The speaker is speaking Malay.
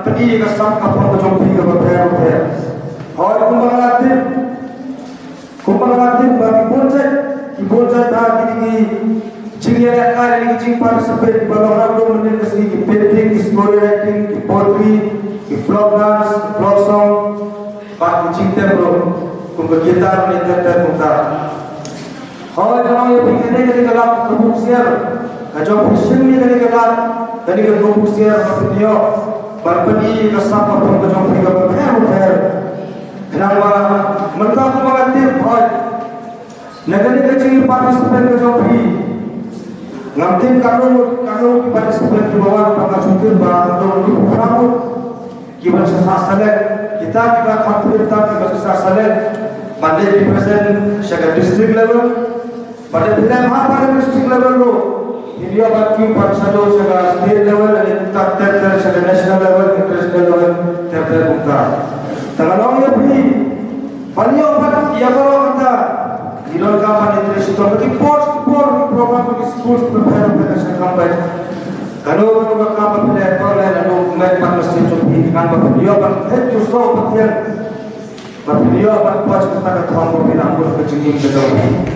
Pergi ke sang kapal kejompi ke hotel. और कुंभलातिर bagi bonjai dah kini cingnya ada ni cing participate balongan tu menjadi kesini ki painting, story writing, poetry, folk dance, folk song, bagi cing templo kumpulan kita terbuka. और जहाँ ये पिकने के लिए गला कबूल शेयर, जो फिशिंग में के लिए गला तनी के कबूल शेयर मत Barpani kasap apun kejong tiga berher kenapa mereka mengatir hal negara kecil partisipan kejong pi ngamtin kalau partisipan di bawah pengajukan bahan untuk kamu kiban sesasalan kita kampung kita sesasalan pada di present sebagai district level pada tidak pada district level lo India bagi parsado sebagai state level dan tak sebagai national level, international level terbuka. Kalau yang beri, paling apa? Ia kalau kita di dalam kampanye itu bagi program bagi schools prepare untuk kampanye. Kalau kita kampanye itu lalu mereka mesti cuci kampanye dia bagi justru bagian bagi dia bagi pas kita tahu kita ambil kecil kecil.